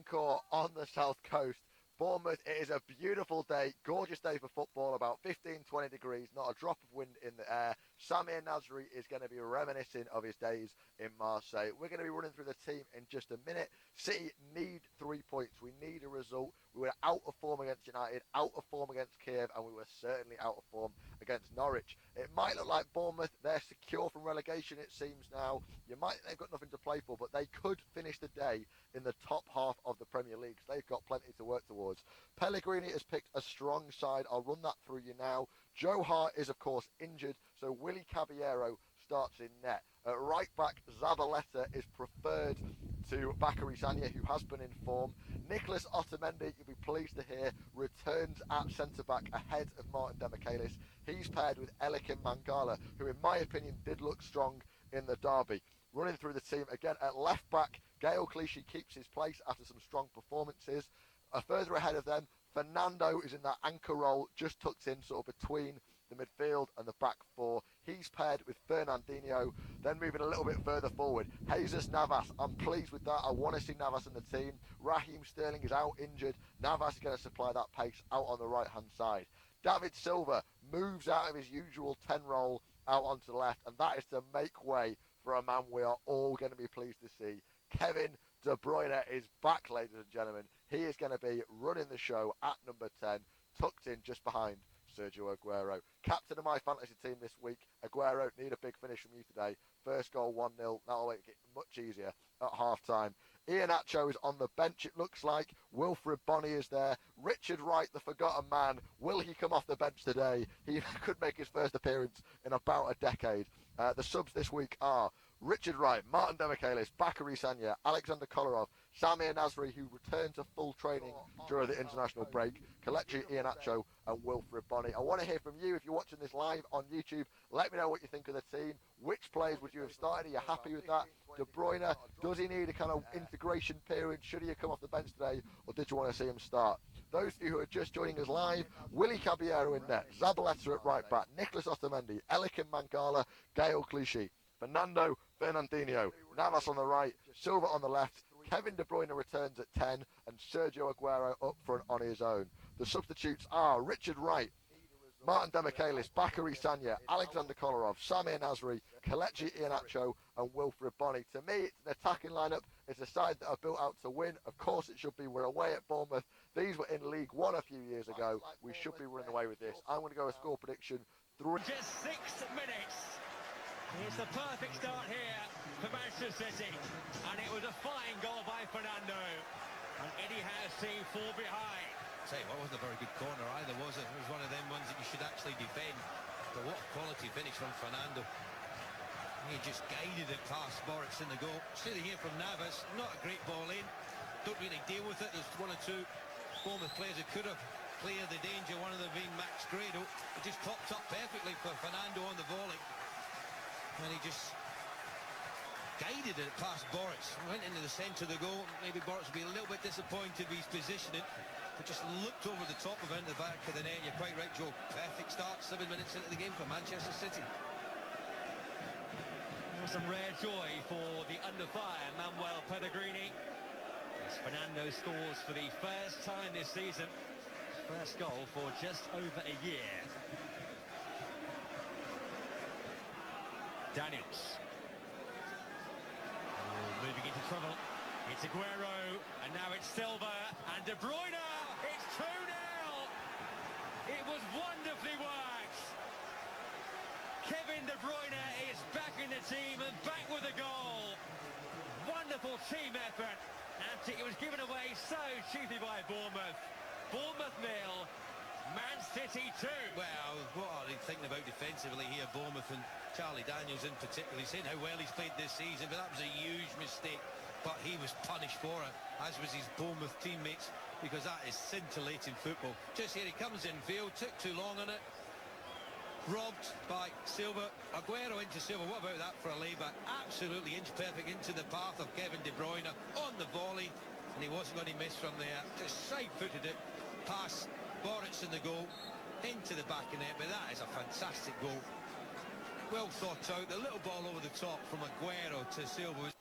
Court on the south coast. Bournemouth, it is a beautiful day, gorgeous day for football, about 15-20 degrees, not a drop of wind in the air. Samir Nasri is going to be reminiscing of his days in Marseille. We're going to be running through the team in just a minute. City need 3 points. We need a result. We were out of form against United, out of form against Kiev, and we were certainly out of form against Norwich. It might look like Bournemouth, they're secure from relegation, it seems now. You might think they've got nothing to play for, but they could finish the day in the top half of the Premier League. They've got plenty to work towards. Pellegrini has picked a strong side. I'll run that through you now. Joe Hart is, of course, injured, so Willy Caballero starts in net. At right back, Zabaleta is preferred to Bakary Sagna, who has been in form. Nicholas Otamendi, you'll be pleased to hear, returns at centre-back ahead of Martin Demichelis. He's paired with Elikim Mangala, who in my opinion did look strong in the derby. Running through the team again at left-back, Gael Clichy keeps his place after some strong performances. Further ahead of them, Fernando is in that anchor role, just tucked in sort of between the midfield and the back four. He's paired with Fernandinho. Then moving a little bit further forward, Jesus Navas. I'm pleased with that. I want to see Navas in the team. Raheem Sterling is out injured. Navas is going to supply that pace out on the right-hand side. David Silva moves out of his usual 10 role out onto the left, and that is to make way for a man we are all going to be pleased to see. Kevin De Bruyne is back, ladies and gentlemen. He is going to be running the show at number 10, tucked in just behind Sergio Aguero. Captain of my fantasy team this week. Aguero, need a big finish from you today. First goal 1-0. That'll make it much easier at half-time. Iheanacho is on the bench, it looks like. Wilfred Bonney is there. Richard Wright, the forgotten man. Will he come off the bench today? He could make his first appearance in about a decade. The subs this week are Richard Wright, Martin Demichelis, Bakary Sagna, Alexander Kolarov, Samir Nasri, who returned to full training during the international break, Kelechi Iheanacho and Wilfred Bonney. I want to hear from you. If you're watching this live on YouTube, let me know what you think of the team. Which players would you have started? Are you happy with that? De Bruyne, does he need a kind of integration period? Should he have come off the bench today, or did you want to see him start? Those of you who are just joining us live, Willy Caballero in net, Zabaleta at right back, Nicholas Otamendi, Elikim Mangala, Gael Clichy, Fernandinho, Navas on the right, Silva on the left, Kevin De Bruyne returns at 10, and Sergio Aguero up front on his own. The substitutes are Richard Wright, Martin Demichelis, Bakary Sagna, Alexander Kolarov, Samir Nasri, Kelechi Iheanacho and Wilfred Bonney. To me, it's an attacking lineup. It's a side that are built out to win. Of course it should be. We're away at Bournemouth. These were in League One a few years ago. We should be running away with this. I'm going to go a score prediction. Just 6 minutes. It's the perfect start here for Manchester City. And it was a fine goal by Fernando. And Eddie has team fall behind. Say, well, it wasn't a very good corner either, was it? It was one of them ones that you should actually defend. But what a quality finish from Fernando. He just guided it past Boris in the goal. Sitting here from Navas, not a great ball in. Don't really deal with it. There's one or two Bournemouth players who could have cleared the danger, one of them being Max Grado. It just popped up perfectly for Fernando on the volley. And he just guided it past Boris. Went into the centre of the goal. Maybe Boris will be a little bit disappointed with his positioning. But just looked over the top of it into the back of the net. You're quite right, Joe. Perfect start, 7 minutes into the game for Manchester City. Some rare joy for the under-fire Manuel Pellegrini. As Fernando scores for the first time this season. First goal for just over a year. Daniels. Moving into trouble. It's Aguero, and now it's Silva, and De Bruyne. It's 2-0. It was wonderfully worked. Kevin De Bruyne is back in the team and back with a goal. Wonderful team effort, and it was given away so cheaply by Bournemouth. Bournemouth 0, Man City 2. Well, what are they thinking about defensively here, Bournemouth, and Charlie Daniels in particular, saying how well he's played this season, but that was a huge mistake. But he was punished for it, as was his Bournemouth teammates, because that is scintillating football. Just here he comes in field, took too long on it. Robbed by Silva. Aguero into Silva. What about that for a layback? Absolutely inch perfect into the path of Kevin De Bruyne on the volley, and he wasn't going to miss from there. Just side-footed it past Boris in the goal into the back of net. But that is a fantastic goal. Well thought out. The little ball over the top from Aguero to Silva.